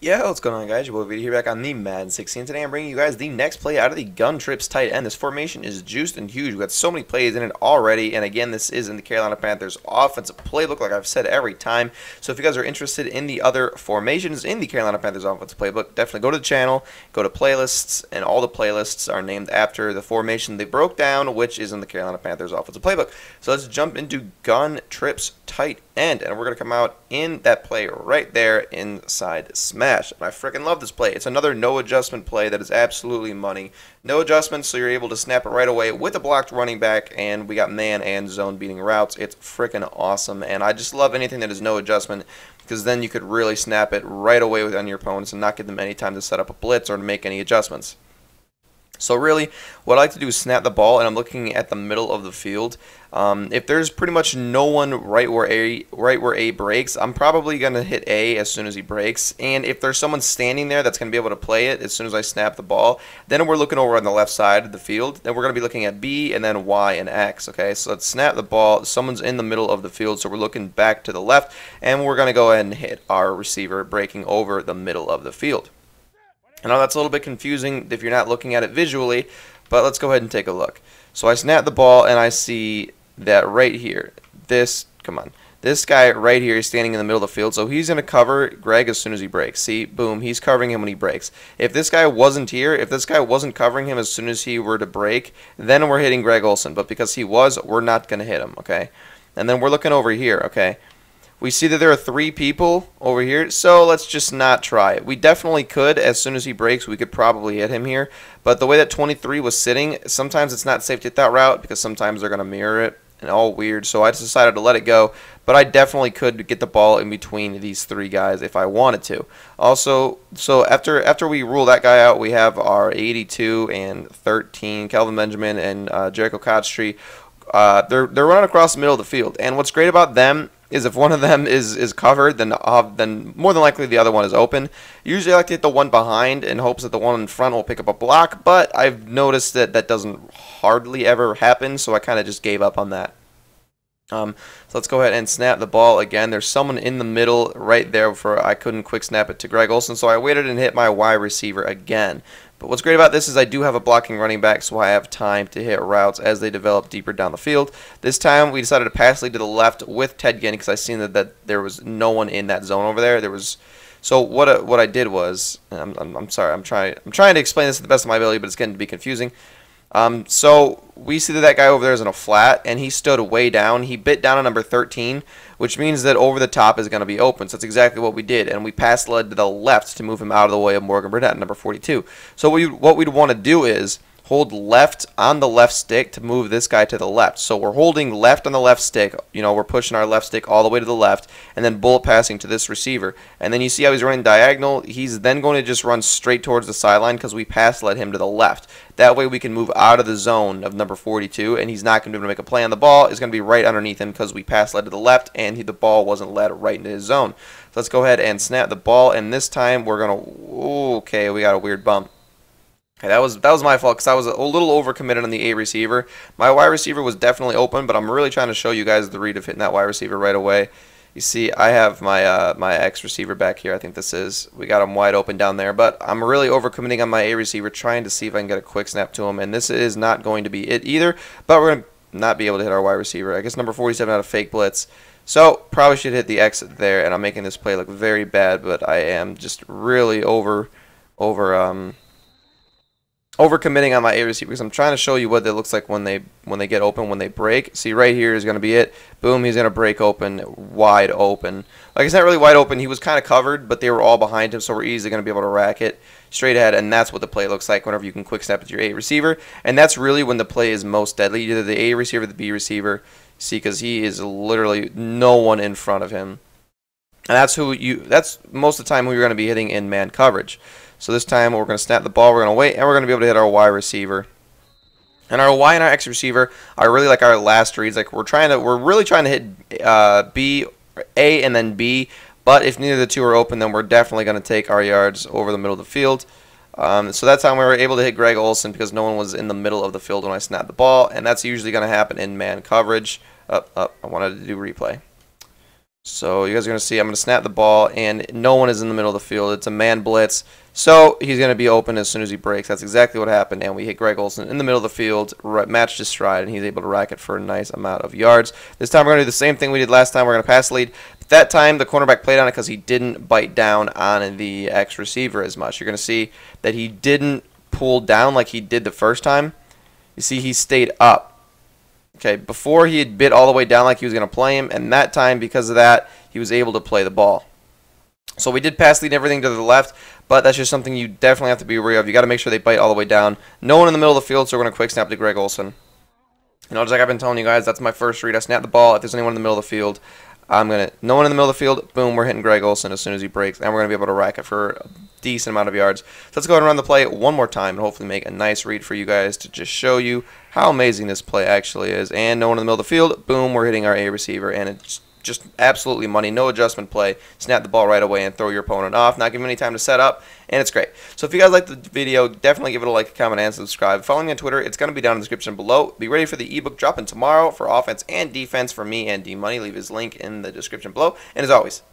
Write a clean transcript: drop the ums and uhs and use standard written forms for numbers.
Yeah, what's going on, guys? Your boy Vito here back on the Madden 16. Today I'm bringing you guys the next play out of the Gun Trips tight end. This formation is juiced and huge. We've got so many plays in it already, and again, this is in the Carolina Panthers offensive playbook, like I've said every time. So if you guys are interested in the other formations in the Carolina Panthers offensive playbook, definitely go to the channel, go to playlists, and all the playlists are named after the formation they broke down, which is in the Carolina Panthers offensive playbook. So let's jump into Gun Trips tight end, and we're going to come out in that play right there inside smash. And I freaking love this play. It's another no adjustment play that is absolutely money. No adjustments, so you're able to snap it right away with a blocked running back, and we got man and zone beating routes. It's freaking awesome, and I just love anything that is no adjustment because then you could really snap it right away on your opponents and not give them any time to set up a blitz or to make any adjustments. So really, what I like to do is snap the ball, and I'm looking at the middle of the field. If there's pretty much no one right where A breaks, I'm probably going to hit A as soon as he breaks. And if there's someone standing there that's going to be able to play it as soon as I snap the ball, then we're looking over on the left side of the field. Then we're going to be looking at B and then Y and X. Okay, so let's snap the ball. Someone's in the middle of the field, so we're looking back to the left, and we're going to go ahead and hit our receiver breaking over the middle of the field. I know that's a little bit confusing if you're not looking at it visually, but let's go ahead and take a look. So I snap the ball, and I see that right here. This guy right here is standing in the middle of the field, so he's going to cover Greg as soon as he breaks. See, boom, he's covering him when he breaks. If this guy wasn't here, if this guy wasn't covering him as soon as he were to break, then we're hitting Greg Olsen. But because he was, we're not going to hit him, okay? And then we're looking over here, okay? We see that there are 3 people over here, so let's just not try it. We definitely could. As soon as he breaks, we could probably hit him here. But the way that 23 was sitting, sometimes it's not safe to hit that route because sometimes they're going to mirror it and all weird. So I just decided to let it go. But I definitely could get the ball in between these 3 guys if I wanted to. Also, so after we rule that guy out, we have our 82 and 13, Kelvin Benjamin and Jericho Cotstree. They're running across the middle of the field. And what's great about them is if one of them is covered, then more than likely the other one is open. Usually I like to hit the one behind in hopes that the one in front will pick up a block, but I've noticed that that doesn't hardly ever happen, so I kind of just gave up on that. So let's go ahead and snap the ball again. There's someone in the middle right there for I couldn't quick snap it to Greg Olsen, so I waited and hit my wide receiver again. But what's great about this is I do have a blocking running back, so I have time to hit routes as they develop deeper down the field. This time we decided to pass lead to the left with Ted Ginn because I seen that there was no one in that zone over there. So what I did was I'm sorry, I'm trying to explain this to the best of my ability, but it's getting to be confusing. So we see that guy over there is in a flat, and he stood way down. He bit down on number 13, which means that over the top is going to be open. So that's exactly what we did, and we pass led to the left to move him out of the way of Morgan Burnett, number 42. So what we'd want to do is hold left on the left stick to move this guy to the left. So we're holding left on the left stick. You know, we're pushing our left stick all the way to the left and then bullet passing to this receiver. And then you see how he's running diagonal. He's then going to just run straight towards the sideline because we pass led him to the left. That way we can move out of the zone of number 42, and he's not going to be able to make a play on the ball. It's going to be right underneath him because we pass led to the left and the ball wasn't led right into his zone. So let's go ahead and snap the ball, and this time we're going to, okay, we got a weird bump. Okay, that was my fault because I was a little overcommitted on the A receiver. My wide receiver was definitely open, but I'm really trying to show you guys the read of hitting that wide receiver right away. You see, I have my my X receiver back here. I think this is. We got him wide open down there, but I'm really overcommitting on my A receiver, trying to see if I can get a quick snap to him, and this is not going to be it either, but we're going to not be able to hit our wide receiver. I guess number 47 had a fake blitz. So, probably should hit the exit there, and I'm making this play look very bad, but I am just really overcommitting on my A receiver because I'm trying to show you what it looks like when they get open, when they break. See, right here is going to be it. Boom, he's going to break open, wide open. Like, it's not really wide open. He was kind of covered, but they were all behind him, so we're easily going to be able to rack it straight ahead, and that's what the play looks like whenever you can quick snap with your A receiver. And that's really when the play is most deadly, either the A receiver or the B receiver. See, because he is literally no one in front of him. And that's most of the time who you're going to be hitting in man coverage. So this time we're going to snap the ball, we're going to wait, and we're going to be able to hit our Y receiver. And our Y and our X receiver are really like our last reads. Like we're really trying to hit B, A, and then B. But if neither of the two are open, then we're definitely going to take our yards over the middle of the field. So that time we were able to hit Greg Olsen because no one was in the middle of the field when I snapped the ball, and that's usually going to happen in man coverage. I wanted to do replay. So you guys are going to see I'm going to snap the ball, and no one is in the middle of the field. It's a man blitz. So he's going to be open as soon as he breaks. That's exactly what happened, and we hit Greg Olsen in the middle of the field, matched his stride, and he's able to rack it for a nice amount of yards. This time we're going to do the same thing we did last time. We're going to pass lead. But that time the cornerback played on it because he didn't bite down on the ex-receiver as much. You're going to see that he didn't pull down like he did the first time. You see he stayed up. Okay, before he had bit all the way down like he was going to play him, and that time, because of that, he was able to play the ball. So we did pass lead everything to the left, but that's just something you definitely have to be aware of. You got to make sure they bite all the way down. No one in the middle of the field, so we're going to quick snap to Greg Olsen. You know, just like I've been telling you guys, that's my first read. I snap the ball. If there's anyone in the middle of the field, no one in the middle of the field, boom, we're hitting Greg Olsen as soon as he breaks, and we're going to be able to rack it for a decent amount of yards. So let's go ahead and run the play one more time and hopefully make a nice read for you guys to just show you how amazing this play actually is. And no one in the middle of the field, boom, we're hitting our A receiver, and it's just absolutely money. No adjustment play. Snap the ball right away and throw your opponent off. Not give him any time to set up, and it's great. So if you guys like the video, definitely give it a like, a comment, and subscribe. Follow me on Twitter. It's going to be down in the description below. Be ready for the ebook dropping tomorrow for offense and defense from me and Dmoney. Leave his link in the description below. And as always,